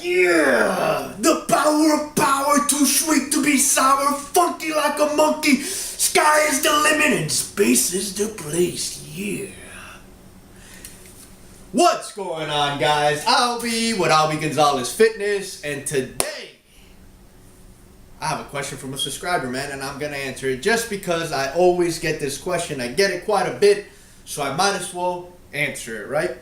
Yeah! The power of power, too sweet to be sour, funky like a monkey. Sky is the limit and space is the place. Yeah. What's going on, guys? Albie with Albie Gonzalez Fitness, and today I have a question from a subscriber, man, and I'm gonna answer it just because I always get this question. I get it quite a bit, so I might as well answer it, right?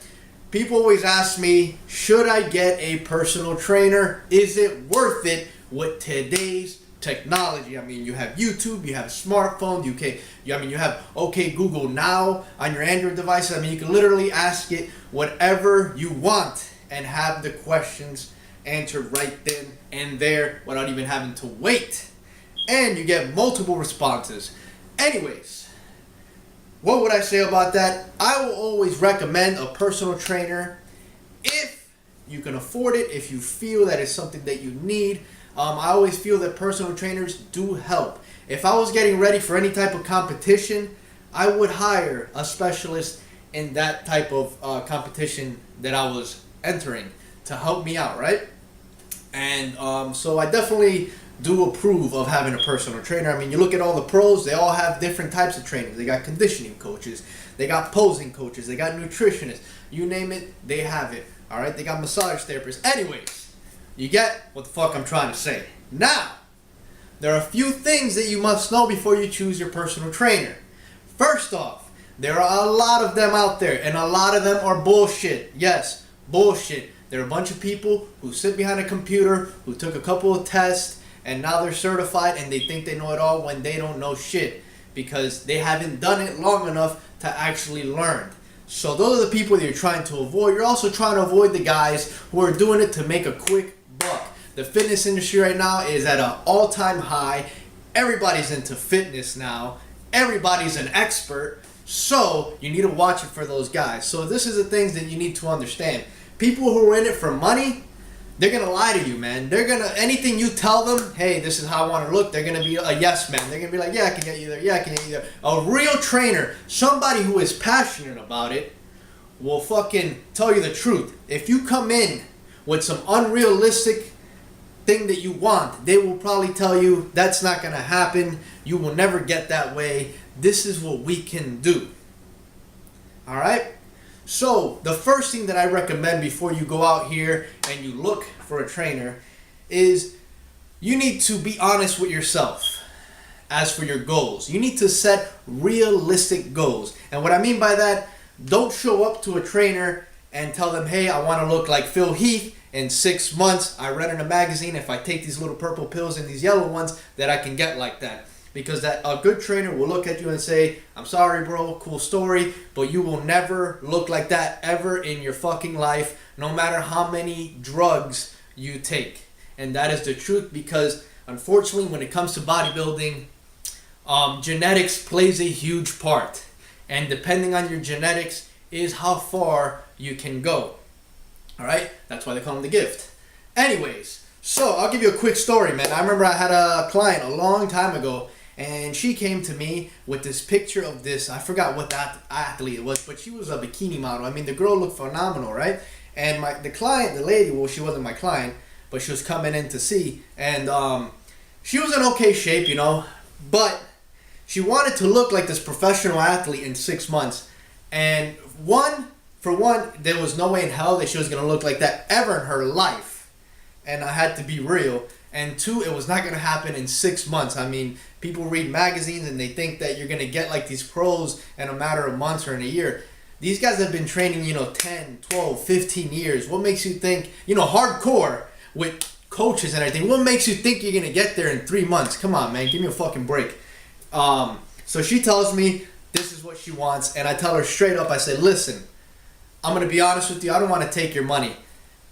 People always ask me, should I get a personal trainer? Is it worth it with today's technology? I mean, you have YouTube, you have a smartphone, you have OK Google Now on your Android device. I mean, you can literally ask it whatever you want and have the questions answered right then and there without even having to wait. And you get multiple responses. Anyways, what would I say about that? I will always recommend a personal trainer if you can afford it, if you feel that it's something that you need. I always feel that personal trainers do help. If I was getting ready for any type of competition, I would hire a specialist in that type of competition that I was entering to help me out, right? And so I definitely do approve of having a personal trainer. I mean, you look at all the pros, they all have different types of trainers. They got conditioning coaches, they got posing coaches, they got nutritionists. You name it, they have it. All right, they got massage therapists. Anyways, you get what the fuck I'm trying to say. Now, there are a few things that you must know before you choose your personal trainer. First off, there are a lot of them out there, and a lot of them are bullshit. Yes, bullshit. There are a bunch of people who sit behind a computer, who took a couple of tests, and now they're certified and they think they know it all when they don't know shit because they haven't done it long enough to actually learn. So those are the people that you're trying to avoid. You're also trying to avoid the guys who are doing it to make a quick buck. The fitness industry right now is at an all-time high. Everybody's into fitness now. Everybody's an expert. So you need to watch it for those guys. So this is the things that you need to understand. People who are in it for money, they're going to lie to you, man. They're going to, anything you tell them, hey, this is how I want to look, they're going to be a yes man. They're going to be like, yeah, I can get you there. Yeah, I can get you there. A real trainer, somebody who is passionate about it, will fucking tell you the truth. If you come in with some unrealistic thing that you want, they will probably tell you that's not going to happen. You will never get that way. This is what we can do. All right? So, the first thing that I recommend before you go out here and you look for a trainer is you need to be honest with yourself as for your goals. You need to set realistic goals. And what I mean by that, don't show up to a trainer and tell them, hey, I want to look like Phil Heath in 6 months. I read in a magazine if I take these little purple pills and these yellow ones that I can get like that. Because that a good trainer will look at you and say, I'm sorry, bro, cool story, but you will never look like that ever in your fucking life, no matter how many drugs you take. And that is the truth because, unfortunately, when it comes to bodybuilding, genetics plays a huge part. And depending on your genetics is how far you can go. All right? That's why they call them the gift. Anyways, so I'll give you a quick story, man. I remember I had a client a long time ago, and she came to me with this picture of this, I forgot what that athlete it was, but she was a bikini model. I mean, the girl looked phenomenal, right? And the client, the lady, well, she wasn't my client, but she was coming in to see. And she was in okay shape, you know, but she wanted to look like this professional athlete in 6 months. And for one, there was no way in hell that she was going to look like that ever in her life. And I had to be real. And two, it was not going to happen in 6 months. I mean, people read magazines and they think that you're going to get like these pros in a matter of months or in a year. These guys have been training, 10, 12, 15 years. What makes you think, hardcore with coaches and everything, what makes you think you're going to get there in 3 months? Come on, man, give me a fucking break. So she tells me this is what she wants. And I tell her straight up, I say, listen, I'm going to be honest with you. I don't want to take your money.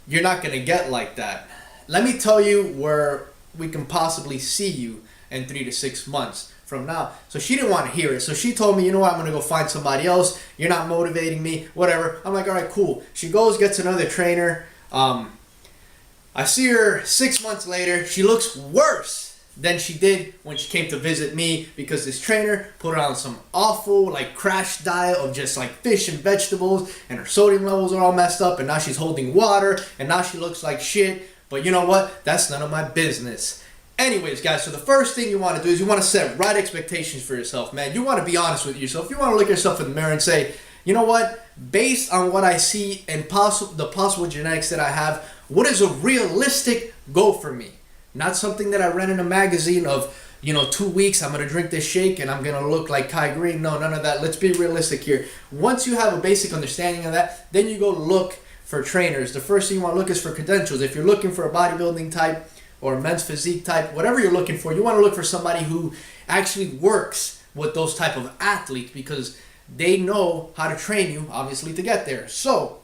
You're not going to get like that. Let me tell you where we can possibly see you in 3 to 6 months from now. So she didn't want to hear it. So she told me, you know what, I'm going to go find somebody else. You're not motivating me, whatever. I'm like, all right, cool. She goes, gets another trainer. I see her 6 months later. She looks worse than she did when she came to visit me because this trainer put her on some awful crash diet of just fish and vegetables, and her sodium levels are all messed up, and now she's holding water, and now she looks like shit. But you know what? That's none of my business. Anyways, guys, so the first thing you want to do is you want to set right expectations for yourself, man. You want to be honest with yourself. You want to look yourself in the mirror and say, you know what? Based on what I see and the possible genetics that I have, what is a realistic goal for me? Not something that I read in a magazine of, 2 weeks, I'm going to drink this shake and I'm going to look like Kai Green. No, none of that. Let's be realistic here. Once you have a basic understanding of that, then you go look for trainers. The first thing you want to look is for credentials. If you're looking for a bodybuilding type or men's physique type, whatever you're looking for, you want to look for somebody who actually works with those type of athletes because they know how to train you, obviously, to get there. So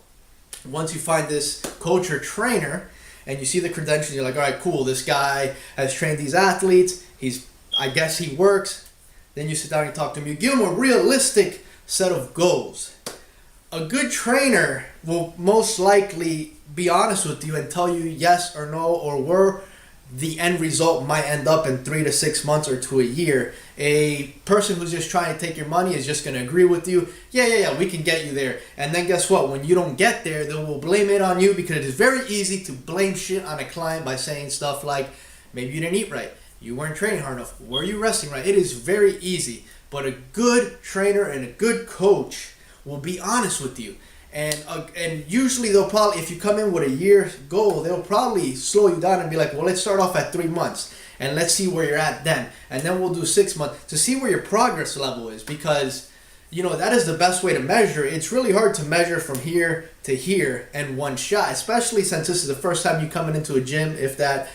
once you find this coach or trainer and you see the credentials, you're like, all right, cool, this guy has trained these athletes. I guess he works. Then you sit down and you talk to him. You give him a realistic set of goals. A good trainer will most likely be honest with you and tell you yes or no or where the end result might end up in 3 to 6 months or to a year. A person who's just trying to take your money is just going to agree with you. Yeah, we can get you there. And then guess what? When you don't get there, they will blame it on you because it is very easy to blame shit on a client by saying stuff like, maybe you didn't eat right. You weren't training hard enough. Were you resting right? It is very easy. But a good trainer and a good coach will be honest with you. And usually they'll probably, if you come in with a year goal, they'll probably slow you down and be like, well, let's start off at 3 months and let's see where you're at then. And then we'll do 6 months to see where your progress level is because, that is the best way to measure. It's really hard to measure from here to here in one shot, especially since this is the first time you coming into a gym, if that.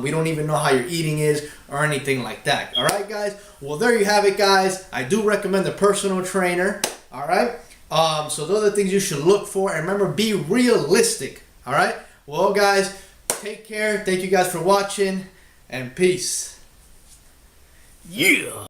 We don't even know how your eating is or anything like that. All right, guys? Well, there you have it, guys. I do recommend a personal trainer. All right? So those are the things you should look for. And remember, be realistic. All right? Well, guys, take care. Thank you guys for watching. And peace. Yeah.